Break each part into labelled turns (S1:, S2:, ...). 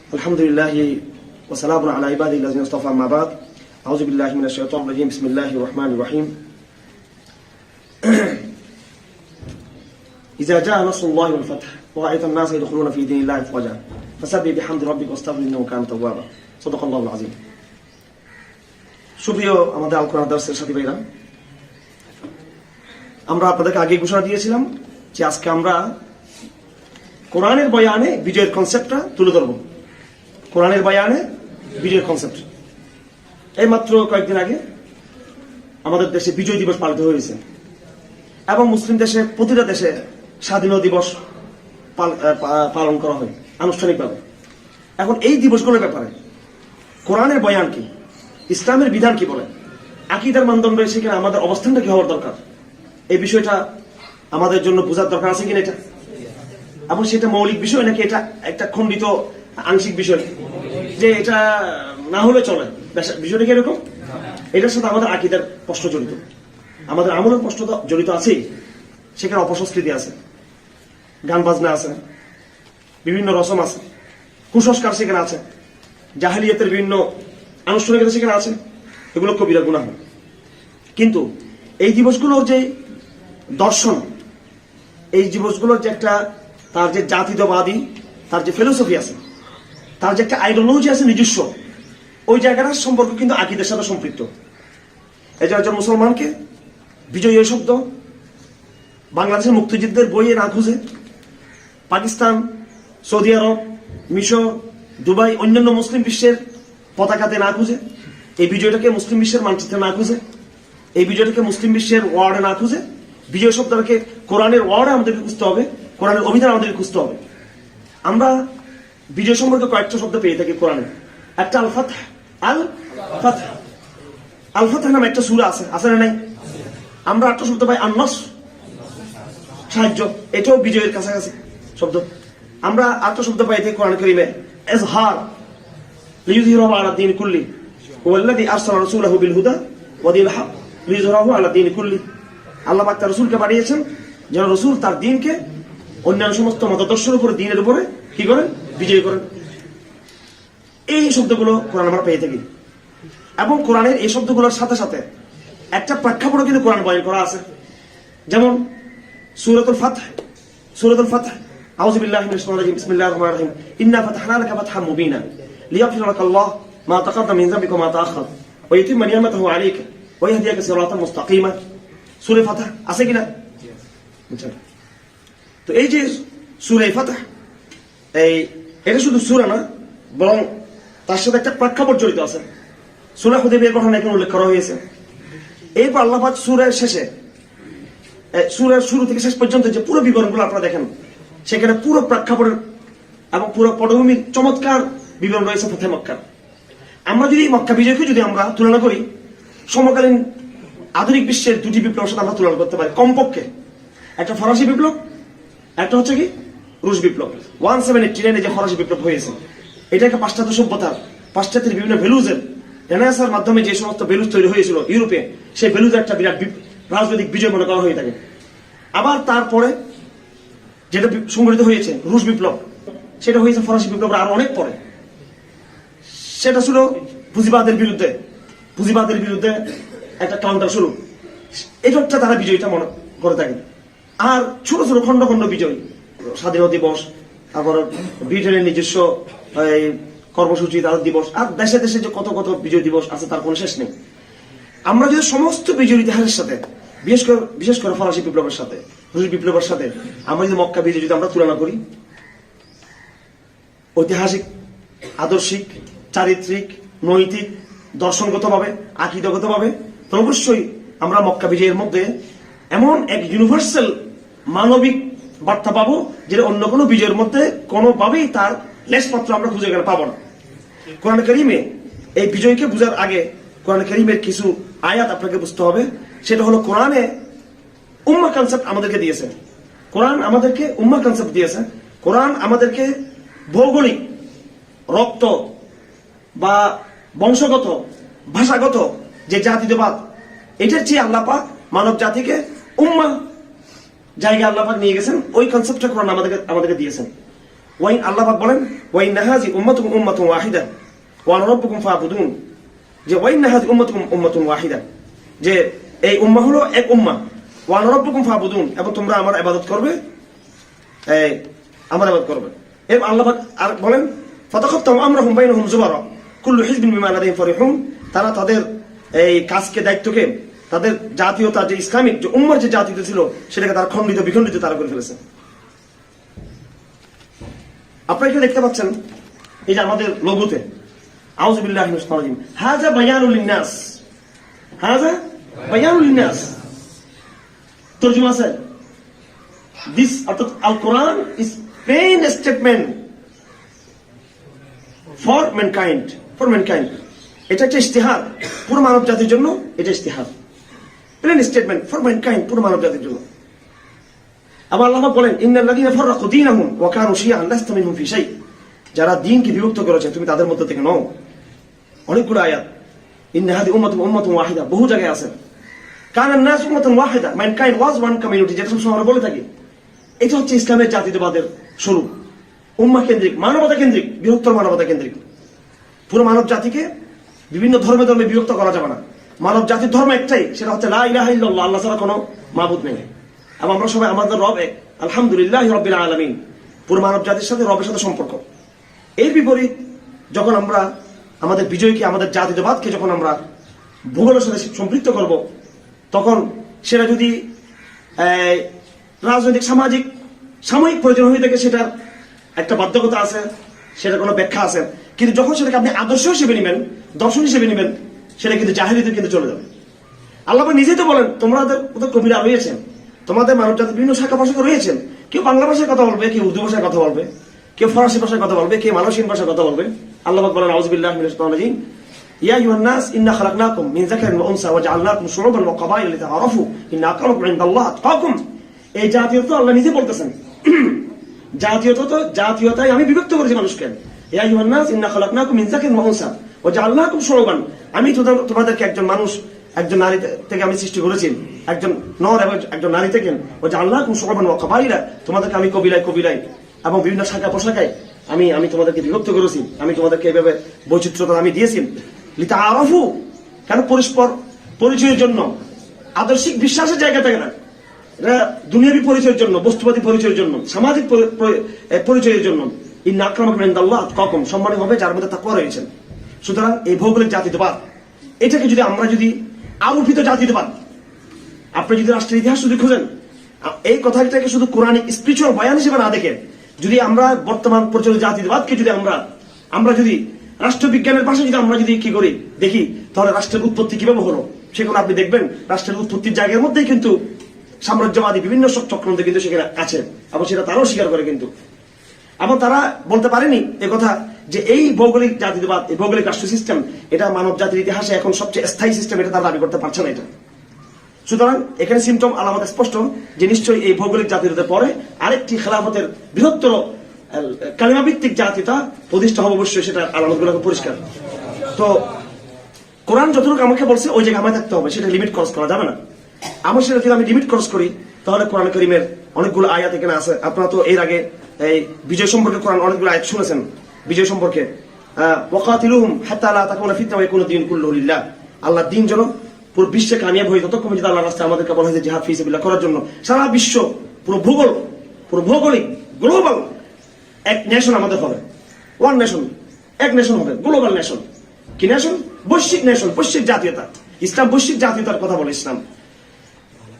S1: Alhamdulillah wa salamun ala ibadihi allazina istafa amma ba'd. A'udhu billahi minash shaitanir rajim. Bismillahir rahmanir rahim. إذا جاء نصر الله والفتح ورأيت الناس يدخلون في دين الله أفواجا فسبح بحمد ربك واستغفر إنه كان توابا صدق الله العظيم. সুপ্রিয় আমাদের আল কোরআন দার্সের সাথী ভাইরা, আমরা আপনাদেরকে আগে ঘোষণা দিয়েছিলাম যে আজকে আমরা কোরআনের বয়ানে বিজয়ের কনসেপ্টটা তুলে ধরব। কোরআনের বয়ানে বিজয়ের কনসেপ্ট। এই মাত্র কয়েকদিন আগে আমাদের দেশে বিজয় দিবস পালিত হয়েছে এবং মুসলিম দেশে প্রতিটা দেশে স্বাধীনতা দিবস পালন করা হয় আনুষ্ঠানিকভাবে। এখন এই দিবসগুলোর ব্যাপারে কোরআনের বয়ান কি, ইসলামের বিধান কি বলে, আকীদার মানদণ্ড সেখানে আমাদের অবস্থানটা কি হওয়ার দরকার, এই বিষয়টা আমাদের জন্য বোঝার দরকার আছে কিনা, এটা এবং সেটা মৌলিক বিষয় নাকি এটা একটা খণ্ডিত আংশিক বিষয় যে এটা না হলে চলে, বিষয়টা কি এরকম? এটার সাথে আমাদের আকীদার প্রশ্ন জড়িত, আমাদের আমলের প্রশ্ন জড়িত আছেই। সেখানে অপসংস্কৃতি আছে, গান বাজনা আছে, বিভিন্ন রসম আছে, কুসংস্কার সেখানে আছে, জাহেলিয়াতের বিভিন্ন আনুষ্ঠানিকতা সেখানে আছে, এগুলো কবিরা গুনাহ। কিন্তু এই দিবসগুলোর যে দর্শন, এই দিবসগুলোর যে একটা তার যে জাতীয়তাবাদী তার যে ফিলোসফি আছে, তার যে একটা আইডিওলজি আছে নিজস্ব, ওই জায়গাটার সম্পর্ক কিন্তু আকীদার সাথে সম্পৃক্ত। এই যে একজন মুসলমানকে বিজয়ী শব্দ বাংলাদেশের মুক্তিযুদ্ধের বইয়ে না খুঁজে, পাকিস্তান, সৌদি আরব, মিশর, দুবাই, অন্যান্য মুসলিম বিশ্বের পতাকাতে না খুঁজে, এই বিজয়টাকে মুসলিম বিশ্বের মানচিত্রে না খুঁজে, এই বিজয়টাকে মুসলিম বিশ্বের ওয়ার্ডে না খুঁজে, বিজয় শব্দটাকে কোরআনের ওয়ার্ডে আমাদেরকে খুঁজতে হবে, কোরআনের অভিধান আমাদেরকে খুঁজতে হবে। আমরা বিজয় সম্পর্কে কয়েকটা শব্দ পেয়ে থাকি কোরআনে। একটা আল ফাতহ, আল ফাতহ, আল ফাতহ নামে একটা সূরা আছে না নাই? আমরা একটা শব্দ পাই আন-নসর, সাহায্য, এটাও বিজয়ের কাছাকাছি শব্দ। আমরা একটা শব্দ পাই থাকি কোরআন কারীমে ইজহার, লিইয়ুযহিরাহু আলা দ্বীনি কুল্লি ওয়াল্লাযী আরসালা রাসূলাহু বিল হুদা ওয়া দীনিল হক লিইয়ুযহিরাহু আলা দ্বীনি কুল্লি। আল্লাহ পাক তার রাসূলকে পাঠিয়েছেন যেন রাসূল তার দ্বীনকে অন্যান্য সমস্ত মতাদর্শের উপরে, দ্বীনের উপরে কি করেন? বিজয় করেন। এই শব্দগুলো কোরআন আমরা পেয়ে থাকি এবং কোরআনের এই শব্দগুলোর সাথে সাথে একটা প্রেক্ষাপটও কিন্তু কোরআন বয়ান করা আছে। যেমন সূরাতুল ফাতহ, সূরাতুল ফাতহ, আউযু বিল্লাহি মিনাশ শাইতানির রাজিম, বিসমিল্লাহির রহমানির রহিম, ইন্না ফাতাহনা লাকা ফাতহাম মুবিনা লিয়াগফিরা লাকাল্লাহু মা তাকাদ্দামা মিন যামবিকা ওয়া মা তাআখার ওয়া ইউতিম্মা নি'মাতাহু আলাইকা ওয়া ইয়াহদিয়াকা সিরাতান মুস্তাকিমা। সূরা ফাতহ আছে কিনা? তো এই যে সূরা ফাতহ, এটা শুধু সূরা না, বরং তার সাথে একটা প্রেক্ষাপট জড়িত আছে। সূরা হুদাইবিয়ার ঘটনা এখানে উল্লেখ করা হয়েছে। এরপর আল্লাহ পাক সূরার শেষে, সূরার শুরু থেকে শেষ পর্যন্ত যে পুরো বিবরণগুলো আপনারা দেখেন, সেখানে পুরো প্রেক্ষাপটের এবং পুরো পটভূমির চমৎকার বিবরণ রয়েছে ফাতহে মক্কা। আমরা যদি মক্কা বিজয়কে যদি আমরা তুলনা করি সমকালীন আধুনিক বিশ্বের দুটি বিপ্লবের সাথে আমরা তুলনা করতে পারি কমপক্ষে। একটা ফরাসি বিপ্লব, একটা হচ্ছে কি রুশ বিপ্লব। 1789 যে ফরাসি বিপ্লব হয়েছে, এটা একটা পাশ্চাত্য সভ্যতার, পাশ্চাত্যের বিভিন্ন ভ্যালুজের রেনেসাঁর মাধ্যমে যে সমস্ত ভ্যালুজ তৈরি হয়েছিল ইউরোপে, সেই ভ্যালুজের একটা বিরাট রাজনৈতিক বিজয় মনে করা হয়ে থাকে। আবার তারপরে যেটা সংঘটিত হয়েছে রুশ বিপ্লব, সেটা হয়েছে ফরাসি বিপ্লবের আরো অনেক পরে। সেটা ছিল পুঁজিবাদের বিরুদ্ধে, পুঁজিবাদের বিরুদ্ধে একটা কাউন্টার শুরু। এটা হচ্ছে তারা বিজয়টা মনে করে থাকে। আর ছোট ছোট খন্ড খন্ড বিজয়, স্বাধীনতা দিবস, তারপর ব্রিটেনের নিজস্ব কর্মসূচি, তাদের দিবস, আর দেশে দেশে যে কত কত বিজয় দিবস আছে তার কোনো শেষ নেই। আমরা যদি সমস্ত বিজয় ইতিহাসের সাথে, বিশেষ করে ফরাসি বিপ্লবের সাথে, রুশ বিপ্লবের সাথে আমরা যদি মক্কা বিজয় যদি আমরা তুলনা করি, ঐতিহাসিক, আদর্শিক, চারিত্রিক, নৈতিক, দর্শনগতভাবে, আকীদাগতভাবে, তো অবশ্যই আমরা মক্কা বিজয়ের মধ্যে এমন এক ইউনিভার্সাল মানবিক বার্তা পাবো যেটা অন্য কোনো বিজয়ের মধ্যে কোনোভাবেই তার লেশমাত্র আমরা খুঁজে গেলে পাবো না। কোরআন কারীমে এই বিজয়কে বুঝার আগে কোরআন কারীমের কিছু আয়াত আপনাকে বুঝতে হবে। সেটা হলো কোরআনে উম্মাহ কনসেপ্ট আমাদেরকে দিয়েছে। কোরআন আমাদেরকে উম্মাহ কনসেপ্ট দিয়েছে। কোরআন আমাদেরকে ভৌগোলিক, রক্ত বা বংশগত, ভাষাগত যে জাতীয়তাবাদ, এটার চেয়ে আল্লাহ পাক মানব জাতিকে উম্মাহ জায়গায় আল্লাহ পাক নিয়ে গেছেন। ওই কনসেপ্টটা কোরআন আমাদেরকে দিয়েছেন। ওয়াইন আল্লাহ পাক বলেন ওয়াইন নাহাজি উম্মাতুকুম উম্মাতুন ওয়াহিদা ওয়া আনা রাব্বুকুম ফাবুদুন, যে ওয়াইন নাহাজি উম্মাতুকুম উম্মাতুন ওয়াহিদা, যে এই উম্মাহ হলো এক উম্মাহ, ওয়া আনা রাব্বুকুম ফাবুদুন, এবং তোমরা আমার ইবাদত করবে, আমার ইবাদত করবে। এর আল্লাহ পাক আর বলেন ফাতাখাত্তাউ আমরাহুম বাইনাহুম যুবারা কুল্লু হিজবিন বিমা লাদাইহিম ফারিহুন, তারা তাদের এই কাজকে দায়িত্বকে তাদের জাতীয়তা যে ইসলামিক যে উম্মার যে জাতীয়তা ছিল সেটাকে তারা খণ্ডিত বিখণ্ডিত তারা করে ফেলেছে। আপনারা এখানে দেখতে পাচ্ছেন এই যে আমাদের লোগোতে আউযু বিল্লাহি মিনাশ শাইতানির রাজিম, হাযা বায়ানুল লিন-নাস, হাযা বায়ানুল লিন-নাস, তরজমা আছে দিস অর্থাৎ Al Quran is plain statement for mankind, for mankind. এটা একটা ইস্তেহার পুরো মানব জাতির জন্য, এটা ইস্তেহার প্লেন স্টেটমেন্ট ফর ম্যানকাইন্ড, পুরো মানব জাতির জন্য। আবার আল্লাহ বলেন ইন্নাল্লাযীনা ফাররাকু দীনাহুম ওয়া কানু শিয়া'আন লাস্তা মিনহুম ফি শাই, যারা দ্বীনকে বিভক্ত করেছে তুমি তাদের মধ্যে থেকে নও। অনেকগুলো আয়াত, ইন্না হাযিহি উম্মাতুকুম উম্মাতুন ওয়াহিদা, বহু জায়গায় আছে। কানান নাস উম্মাতান ওয়াহিদা, ম্যানকাইন্ড ওয়াজ ওয়ান কমিউনিটি, যেটা সবসময় আমরা বলে থাকি। এটা হচ্ছে ইসলামের জাতীয়তাবাদের স্বরূপ, উম্মাহ কেন্দ্রিক, মানবতা কেন্দ্রিক, বৃহত্তর মানবতা কেন্দ্রিক। পুরো মানব জাতিকে বিভিন্ন ধর্মে ধর্মে বিভক্ত করা যাবে না। মানব জাতির ধর্ম একটাই, সেটা হচ্ছে লা ইলাহা ইল্লাল্লাহ, আল্লাহ ছাড়া কোনো মাবুদ নেই। এবং আমরা সবাই আমাদের রব এক, আলহামদুলিল্লাহি রাব্বিল আলামিন। পুরো মানব জাতির সাথে রবের সাথে সম্পর্ক। এর বিপরীত যখন আমরা আমাদের বিজয়কে, আমাদের জাতীয়তাবাদকে যখন আমরা ভূগোলের সাথে সম্পৃক্ত করব, তখন সেটা যদি রাজনৈতিক সামাজিক সাময়িক প্রয়োজন হয়ে থাকে, সেটার একটা বাধ্যকতা আছে, সেটার কোনো ব্যাখ্যা আছে। কিন্তু যখন সেটাকে আপনি আদর্শ হিসেবে নেবেন, দর্শন হিসেবে নেবেন, সেটা কিন্তু জাহেলিয়াতে কিন্তু চলে যাবে। আল্লাহ নিজেই তো বলেন তোমাদের কবিরা রয়েছেন, তোমাদের মানব জাতির বিভিন্ন শাখা ভাষা রয়েছেন, কেউ বাংলা ভাষায় কথা বলবে, কেউ উর্দু ভাষায় কথা বলবে, কেউ ফরাসি ভাষায় কথা বলবে, কেউ মালয়েশিয়ান ভাষায় কথা বলবে। আল্লাহ বলেন আউযু বিল্লাহি মিনাশ শাইতানির রাজিম, ইয়া আইয়ুহান নাস ইন্না খালাকনাকুম মিন যাকারিন ওয়া উনসা ওয়া জাআলনাকুম শুউবান ওয়া ক্বাবাইলা লিতাআরাফু ইন্না আক্রামাকুম ইনদাল্লাহি আতকাকুম। এই জাতীয়তা আল্লাহ নিজে বলতেছেন, জাতীয়তায় আমি বিভক্ত করেছি মানুষকে। ইয়া আইয়ুহান নাস ইন্না খালাকনাকুম মিন যাকারিন ওয়া উনসা ওয়া জাআলনাকুম শুউবান, আমি তোমাদেরকে একজন মানুষ একজন নারী থেকে আমি সৃষ্টি করেছি, একজন নর এবং একজন নারী থেকে। ও জাআলনাকুম শুউবান ওয়া ক্বাবাইলা, তোমাদেরকে আমি কবিলায় কবিলায় এবং বিভিন্ন শাখা প্রশাখায় আমি তোমাদেরকে বিভক্ত করেছি, আমি তোমাদেরকে এইভাবে বৈচিত্র্যতা আমি দিয়েছি। লিতাআরাফু, কেন? পরস্পর পরিচয়ের জন্য, আদর্শিক বিশ্বাসের জায়গা থেকে না, এটা দুনিয়াবী পরিচয়ের জন্য, বস্তুবাদী পরিচয়ের জন্য, সামাজিক পরিচয়ের জন্য। ইন্না আক্রামাকুম ইনদাল্লাহি আতকাকুম, সম্মানী হবে যার মধ্যে তাকওয়া রয়েছে। সুতরাং এই ভৌগোলিক জাতীয়তাবাদ, এটাকে যদি আমরা যদি আরোপিত জাতীয়তাবাদ, আপনি যদি রাষ্ট্রের ইতিহাস যদি খোঁজেন, এই কথাটাকে শুধু কোরআনিক স্পিরিচুয়াল বয়ান হিসেবে না দেখে, যদি আমরা বর্তমান প্রচলিত জাতীয়তাবাদকে যদি আমরা যদি রাষ্ট্রবিজ্ঞানের পাশে যদি আমরা যদি কি করি দেখি, তাহলে রাষ্ট্রের উৎপত্তি কিভাবে হলো সেগুলো আপনি দেখবেন। রাষ্ট্রের উৎপত্তির জায়গার মধ্যেই কিন্তু সাম্রাজ্যবাদী বিভিন্ন চক্রান্ত কিন্তু সেখানে আছে, এবং সেটা তারাও স্বীকার করে। কিন্তু এবং তারা বলতে পারেনি কথা যে এই ভৌগোলিক জাতীয়তাবাদ, এই ভৌগোলিক রাষ্ট্র সিস্টেম, এটা মানব জাতির ইতিহাসে এখন সবচেয়ে স্থায়ী সিস্টেম, এটা তারা দাবি করতে পারছে না। এটা সুতরাং এখানে সিমটম আলামত স্পষ্ট যে নিশ্চয়ই এই ভৌগোলিক জাতীয়তার পরে আরেকটি খেলাফতের বৃহত্তর কালিমাভিত্তিক জাতীয়তা প্রতিষ্ঠা হবে, অবশ্যই সেটা আলামতগুলো পরিষ্কার। তো কোরআন যতটুকু আমাকে বলছে ওই জায়গায় আমায় থাকতে হবে, সেটা লিমিট ক্রস করা যাবে না। আমার সেটা যদি আমি লিমিট ক্রস করি, তাহলে কোরআন কারীমের অনেকগুলো আয়াত এখানে আছে। আপনারা তো এর আগে এই বিজয় সম্পর্কে কোরআন অনেকগুলো আয়াত শুনেছেন, বিজয় সম্পর্কে। ওয়াকাতিলুহুম হাত্তা লা তাকুনা ফিতনা ওয়া ইয়াকুনা দীন কুল্লুহু লিল্লাহ, আল্লাহর দ্বীন যেন পুরো বিশ্বে কামিয়াব হয়, ততক্ষণ যদি আল্লাহর রাস্তায় আমাদেরকে বলা হয়েছে জিহাদ ফি সাবিলিল্লাহ করার জন্য। সারা বিশ্ব, পুরো ভৌগোলিক গ্লোবাল এক নেশন আমাদের হবে, ওয়ান নেশন, এক নেশন হবে, গ্লোবাল নেশন। কি নেশন? বৈশ্বিক নেশন, বৈশ্বিক জাতীয়তা। ইসলাম বৈশ্বিক জাতীয়তার কথা বলে ইসলাম।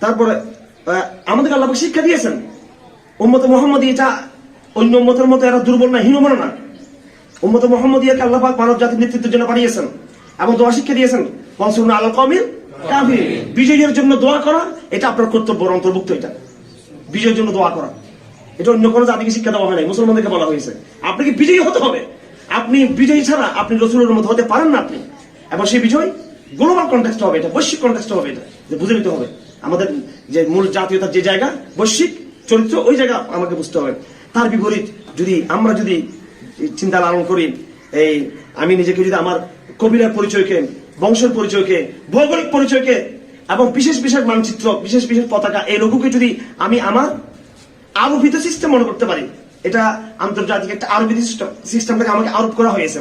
S1: তারপরে আমাদের আল্লাহ শিক্ষা দিয়েছেন উম্মতে মুহাম্মদী, এটা অন্য উম্মতের মতো এরা দুর্বল না, হীনমনা না। উম্মতে মুহাম্মদিয়াকে আল্লাহ পাক মানব জাতির নেতৃত্বের জন্য পাঠিয়েছেন এবং দোয়া শিক্ষা দিয়েছেন, ওয়ানসুরনা আলাল কওমিল কাফিরিন, বিজয়ের জন্য দোয়া করা এটা আপনার কর্তব্যের অন্তর্ভুক্ত। এটা বিজয়ের জন্য দোয়া করা, এটা অন্য কোনো জাতিকে শিক্ষা দেওয়া হয় নাই, মুসলমানদেরকে বলা হয়েছে আপনাকে বিজয়ী হতে হবে। আপনি বিজয়ী ছাড়া আপনি রাসূলের মতো হতে পারেন না আপনি। এবং সেই বিজয় গ্লোবাল কনটেক্সট হবে, এটা বৈশ্বিক কনটেক্সট হবে, এটা বুঝে নিতে হবে। আমাদের যে মূল জাতীয়তার যে জায়গা, বৈশ্বিক চরিত্র, ওই জায়গা আমাকে বুঝতে হবে। তার বিপরীত যদি আমরা যদি চিন্তা লালন করি, এই আমি নিজেকে যদি আমার কবিরার পরিচয়কে, বংশের পরিচয়কে, ভৌগোলিক পরিচয়কে এবং বিশেষ বিশেষ মানচিত্র, বিশেষ বিশেষ পতাকা, এই লঘুকে যদি আমি আমার আরোপিত সিস্টেম মনে করতে পারি, এটা আন্তর্জাতিক একটা আরবি সিস্টেম থেকে আমাকে আরোপ করা হয়েছে,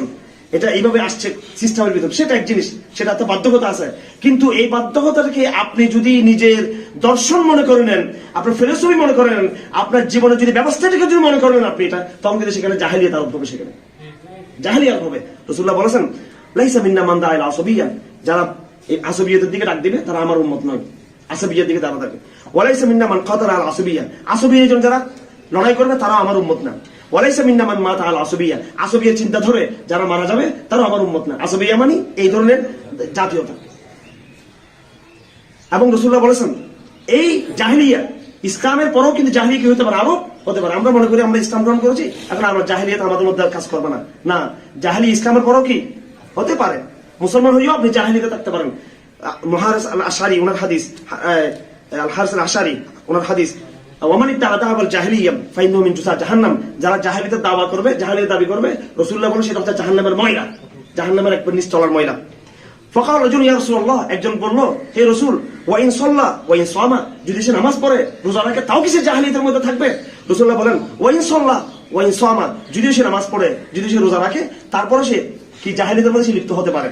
S1: এটা এইভাবে আসছে সিস্টেমের ভিতর, সেটা এক জিনিস, সেটা তো বাধ্যকতা আছে। কিন্তু এই বাধ্যকতাটাকে আপনি যদি নিজের দর্শন মনে করে নেন, আপনার ফিলোসফি মনে করে নেন, আপনার জীবনের যদি ব্যবস্থাটাকে যদি মনে করেন আপনি এটা, তখন কিন্তু সেখানে জাহেলিয়াত আরোপ হবে, সেখানে জাহেলিয়াত হবে। রাসূলুল্লাহ বলেছেন লাইসা মিন্না মান দাআ ইলা আসবিয়্যা, যারা এই আসবিয়তের দিকে ডাক দিবে তারা আমার উম্মত নয়, আসবিয়তের দিকে তারা থাকে। ওয়ালাইসা মিন্না মান কাতালা আল আসবিয়্যা, আসবিয়্যের জন্য যারা লড়াই করবে তারা আমার উম্মত না। ওয়ালাইসা মিন্না মান মাতা আল আসবিয়্যা, আসবিয়্যের চিন্তা ধরে যারা মারা যাবে তারা আমার উম্মত না। আসবিয়্যা মানে এই ধরনের জাতীয়তা। এবং রাসূলুল্লাহ বলেছেন এই জাহেলিয়া ইসলামের পরেও কিন্তু জাহেলিয়া কি হতে পারে, আরো হতে পারে। আমরা মনে করি আমরা ইসলাম গ্রহণ করেছি, এখন আমরা জাহেলিয়াত আমাদের মধ্যে কাজ করবে না, না, জাহেলি ইসলামের পরেও কি হতে পারে। মুসলমান হইও আপনি জাহেলিয়াতে থাকতে পারেন। মুহারিস আল আশআরী ওনার হাদিস, আল হারিস আল আশআরী ওনার হাদিস, ওমান ইত্তাআ দাওয়াল জাহেলিয়া ফাইন্নাহু মিন জুসা জাহান্নাম, যারা জাহেলিয়াতের দাওয়া করবে, জাহেলিয়াত দাবি করবে, রাসূলুল্লাহ বলেন সেটা হচ্ছে জাহান্নামের ময়লা, জাহান্নামের একবার নিচতলার ময়লা। ফাকাল রাজুল ইয়া রাসূলুল্লাহ, একজন বলল হে রাসূল ওয়া ইন সাল্লা ওয়া ইন সামা, যদি সে নামাজ পড়ে রোজা রাখে তাও কি সে জাহেলিয়াতের মধ্যে থাকবে? রাসূলুল্লাহ বলেন ওয়া ইন সাল্লা ওয়া ইন সামা, যদি সে নামাজ পড়ে, যদি সে রোজা রাখে, তারপরে সে কি জাহেলিয়াতের মধ্যে সে লিপ্ত হতে পারে।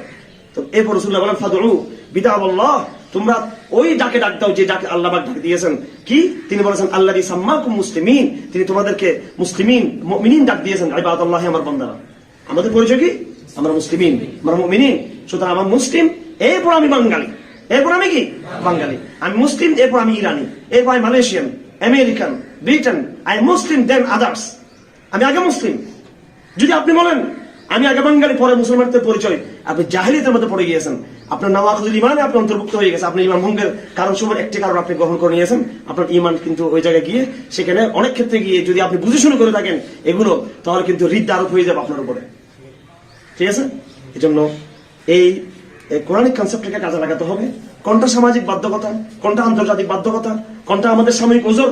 S1: তো এরপর রাসূলুল্লাহ বলেন ফাদউ বিদাআল্লাহ, তোমরা ওই ডাকে ডাক দাও যে ডাকে আল্লাহ পাক ডাক দিয়েছেন। কি তিনি বলেছেন আল্লাযী সাম্মাকুম মুসলিমিন, তিনি তোমাদেরকে মুসলিমিন মুমিনিন ডাক দিয়েছেন। ইবাদাল্লাহ, আমার বান্দারা। আমাদের পরিচয় কি? আমরা মুসলিমিন, আমরা মুমিনিন। সুতরাং আমার মুসলিম, এরপর আমি বাঙালি, এরপর আমি কি বাঙালি, আমি মুসলিম, এরপর আমি ইরানি, এরপর আমি Malaysian, American, Britain, I Muslim then others. আমি আগে মুসলিম। যদি আপনি বলেন আমি আগে বাঙালি পরে মুসলমানদের পরিচয়, আপনি জাহেলিয়াতের মধ্যে পড়ে গিয়েছেন। আপনার নাওয়াজুল ইমানে আপনি অন্তর্ভুক্ত হয়ে গেছে, আপনি ইমান ভঙ্গের কারণ সময় একটি কারণ আপনি গ্রহণ করে নিয়েছেন। আপনার ইমান কিন্তু ওই জায়গায় গিয়ে, সেখানে অনেক ক্ষেত্রে গিয়ে যদি আপনি বুঝে শুনে করে থাকেন এগুলো, তাহলে কিন্তু রিদ্দা আরোপ হয়ে যাবে আপনার উপরে। ঠিক আছে? এই জন্য এই কোরআনিক কনসেপ্টটাকে কাজে লাগাতে হবে। কোনটা সামাজিক বাধ্যকতা, কোনটা আন্তর্জাতিক বাধ্যকতা, কোনটা আমাদের সাময়িক ওজোর,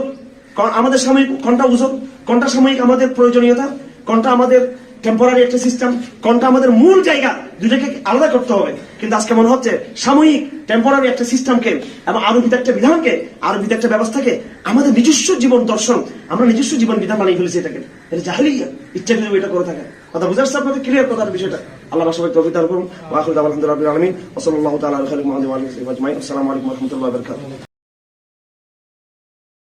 S1: আমাদের সাময়িক কোনটা ওজোর, কোনটা সাময়িক আমাদের প্রয়োজনীয়তা, কোনটা আমাদের টেম্পোরারি একটা সিস্টেম, কোনটা আমাদের মূল জায়গা, দুটাকে আলাদা করতে হবে। কিন্তু আজকে মনে হচ্ছে সাময়িক টেম্পোরারি একটা সিস্টেমকে এবং আরোপিত একটা বিধানকে, আরোপিত একটা ব্যবস্থাকে আমাদের নিজস্ব জীবন দর্শন, আমরা নিজস্ব জীবন বিধান বানিয়ে ফেলেছি। এটাকে এটা জাহেলিয়া, ইচ্ছা করে এটা করে থাকে। কথা বুঝতে পারছে আপনাদের? ক্লিয়ার কথার বিষয়টা। আল্লাহ সবাই তৌফিক দান করুন। ওয়া আখিরু দাওয়ানা আলহামদুলিল্লাহি রাব্বিল আলামিন ওয়া সাল্লাল্লাহু তাআলা আলা খায়রি মুহাম্মাদিন ওয়া আলিহি ওয়া সাহবিহি আজমাইন। আসসালামু আলাইকুম ওয়া রাহমাতুল্লাহি ওয়া বারাকাতুহু।